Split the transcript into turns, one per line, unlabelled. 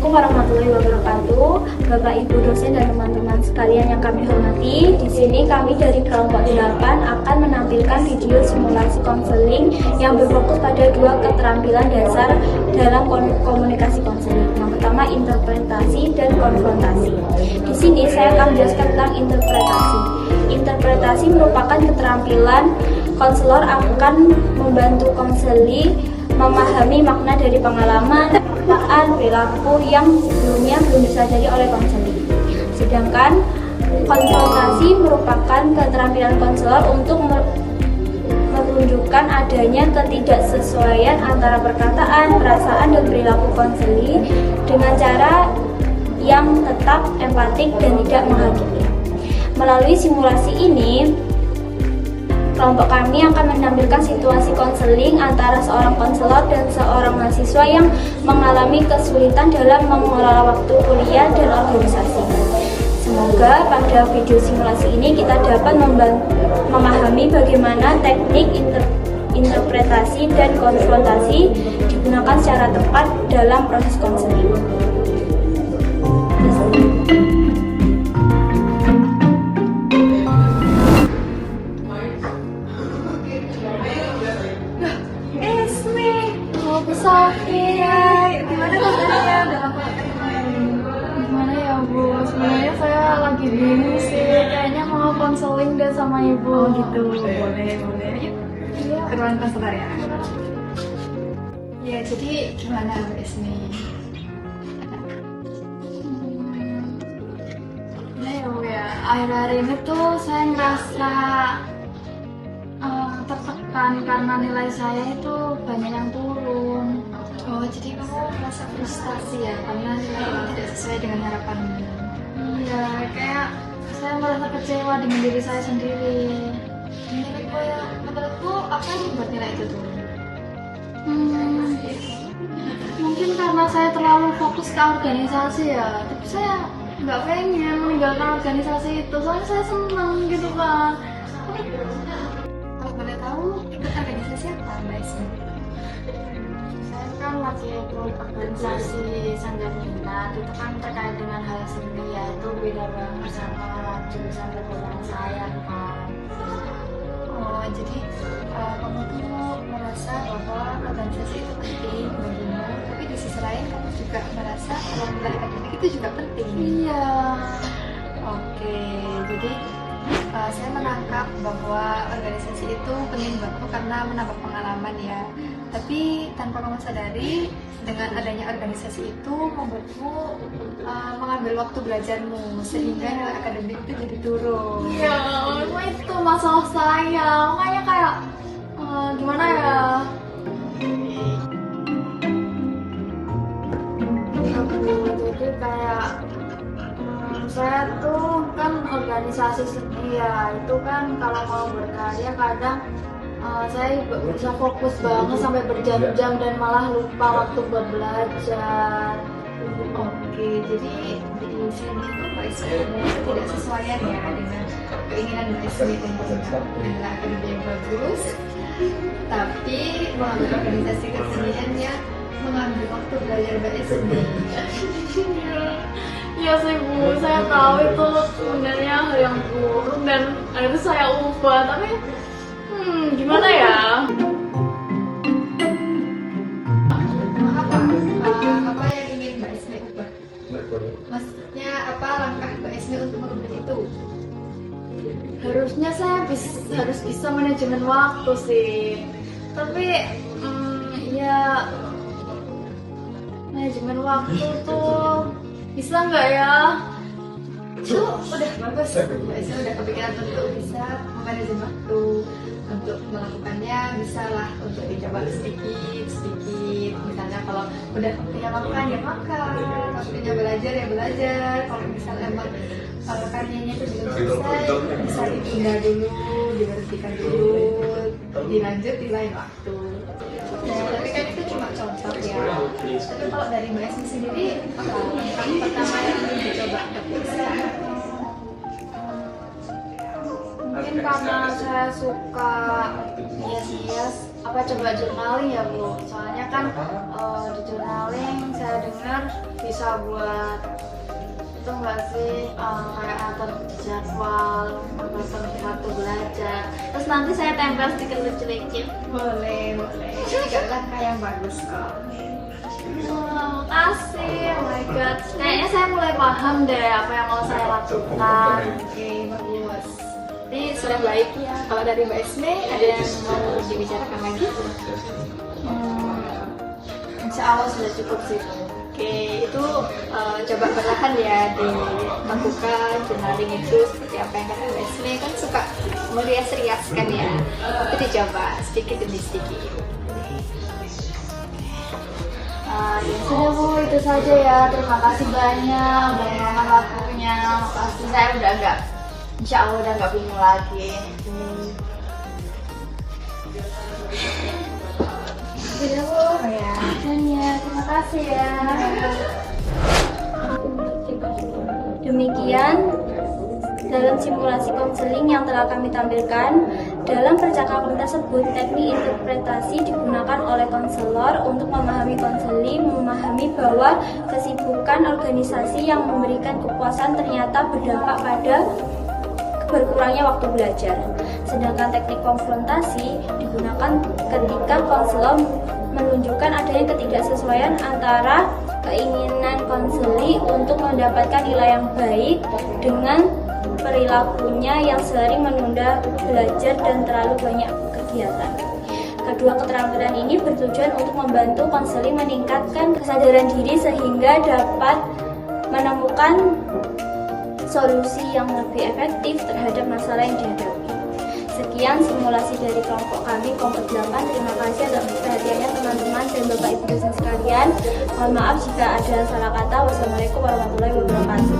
Assalamualaikum warahmatullahi wabarakatuh, Bapak Ibu dosen dan teman-teman sekalian yang kami hormati. Di sini kami dari kelompok 8 akan menampilkan video simulasi konseling yang berfokus pada dua keterampilan dasar dalam komunikasi konseling. Yang pertama interpretasi dan konfrontasi. Di sini saya akan menjelaskan tentang interpretasi. Interpretasi merupakan keterampilan konselor akan membantu konseli memahami makna dari pengalaman, perilaku yang sebelumnya belum disadari oleh konseling. Sedangkan konfrontasi merupakan keterampilan konselor untuk menunjukkan adanya ketidaksesuaian antara perkataan, perasaan, dan perilaku konseli dengan cara yang tetap empatik dan tidak menghakimi. Melalui simulasi ini, kelompok kami akan menampilkan situasi konseling antara seorang konselor dan seorang mahasiswa yang mengalami kesulitan dalam mengelola waktu kuliah dan organisasi. Semoga pada video simulasi ini kita dapat memahami bagaimana teknik interpretasi dan konfrontasi digunakan secara tepat dalam proses konseling.
Sofia, gimana kabarnya? Udah lama gimana ya Bu? Sebenarnya saya lagi bingung sih, kayaknya mau konseling deh sama Ibu.
Gitu, boleh. Yuk, ke ruang konselor ya. Ya, jadi gimana Mbak Ismi?
Nah ya Bu ya, akhir-akhir ini tuh saya ngerasa tertekan karena nilai saya itu banyak yang turun.
Oh, jadi kamu merasa frustasi ya karena nilai tidak sesuai dengan harapanmu.
Iya, kayak saya merasa kecewa dengan diri saya sendiri.
Menurutku apa yang membuat nilai itu turun?
Mungkin karena saya terlalu fokus ke organisasi ya. Tapi saya nggak pengen meninggalkan organisasi itu. Soalnya saya senang gitu kan.
Kalau boleh tahu ikut organisasi apa Mbak Ismi?
Saya kan lagi ikut organisasi Sanggar Minat. Itu kan terkait dengan hal seni, yaitu beda banget sama jurusan perguruan saya kan.
Oh, jadi kamu tuh merasa bahwa organisasi itu penting bagimu, tapi di sisi lain kamu juga merasa kalau nilai akademik itu juga penting.
Iya.
Oke, jadi saya menangkap bahwa organisasi itu penting buatmu karena menambah pengalaman ya. Tapi tanpa kamu sadari, dengan adanya organisasi itu membuatmu mengambil waktu belajarmu sehingga nilai akademik itu jadi turun.
Iya, itu masalah saya. Makanya kayak gimana ya? Jadi kayak saya tuh kan organisasi seni ya, itu kan kalau mau berkarya kadang saya bisa fokus banget sampai berjam-jam dan malah lupa waktu buat belajar.
Oke, jadi di sini tuh Mbak Ismi itu tidak sesuaian ya dengan keinginan Mbak Ismi untuk nilai akademik yang bagus, tapi mengambil organisasi kesenian yang mengambil waktu belajar Mbak Ismi.
Iya sih Bu, saya tahu itu sebenarnya hal yang buruk dan akhirnya saya ubah, tapi gimana ya?
Apa yang ingin Mbak Ismi ubah? Maksudnya apa langkah Mbak Ismi untuk merubah itu?
Harusnya saya harus bisa manajemen waktu sih, tapi ya manajemen waktu tuh bisa nggak ya?
Itu udah bagus, Mbak Ismi udah kepikiran untuk bisa memanajemen waktu. Untuk melakukannya bisa lah untuk dicoba sedikit. Misalnya kalau udah waktunya makan ya makan, waktunya belajar ya belajar. Kalau misalnya emang karyanya itu belum selesai, bisa ditunda dulu, diberhentikan dulu, dilanjut di lain waktu. Nah, tapi kan itu cuma contoh ya. Tapi kalau dari Mbak Ismi sendiri, apa langkah pertama yang ingin dicoba untuk bisa?
Mungkin karena saya suka hias-hias, coba journaling ya Bu. Soalnya kan di journaling saya dengar bisa buat itu nggak sih, kayak atur jadwal, atur waktu belajar. Terus nanti saya tempel stiker lucu-lucu.
Boleh. Itu juga langkah yang bagus kok.
Wow, makasih, oh my god. Kayaknya saya mulai paham deh apa yang mau saya lakukan.
Oke, bagus.
Ini sudah baik ya. Kalau dari Mbak Esme ada yang mau dibicarakan lagi?
Insya Allah sudah cukup sih.
Oke, itu coba perlahan ya dilakukan journaling itu seperti apa yang kata Mbak Esme, kan suka merias-rias kan ya. Itu dicoba sedikit demi sedikit. Ya sudah Bu, itu saja ya. Terima kasih banyak udah meluangkan waktunya. Pasti saya udah enggak, insya Allah udah nggak bingung lagi. Sudah Bu,
Ya.
ya, terima kasih ya.
Demikian dalam simulasi konseling yang telah kami tampilkan. Dalam percakapan tersebut, teknik interpretasi digunakan oleh konselor untuk memahami konseling, memahami bahwa kesibukan organisasi yang memberikan kepuasan ternyata berdampak pada berkurangnya waktu belajar. Sedangkan teknik konfrontasi digunakan ketika konselor menunjukkan adanya ketidaksesuaian antara keinginan konseli untuk mendapatkan nilai yang baik dengan perilakunya yang sering menunda belajar dan terlalu banyak kegiatan. Kedua keterampilan ini bertujuan untuk membantu konseli meningkatkan kesadaran diri sehingga dapat menemukan solusi yang lebih efektif terhadap masalah yang dihadapi. Sekian simulasi dari kelompok kami, kelompok 8. Terima kasih atas perhatiannya teman-teman dan Bapak Ibu dosen sekalian. Mohon maaf jika ada salah kata. Wassalamualaikum warahmatullahi wabarakatuh.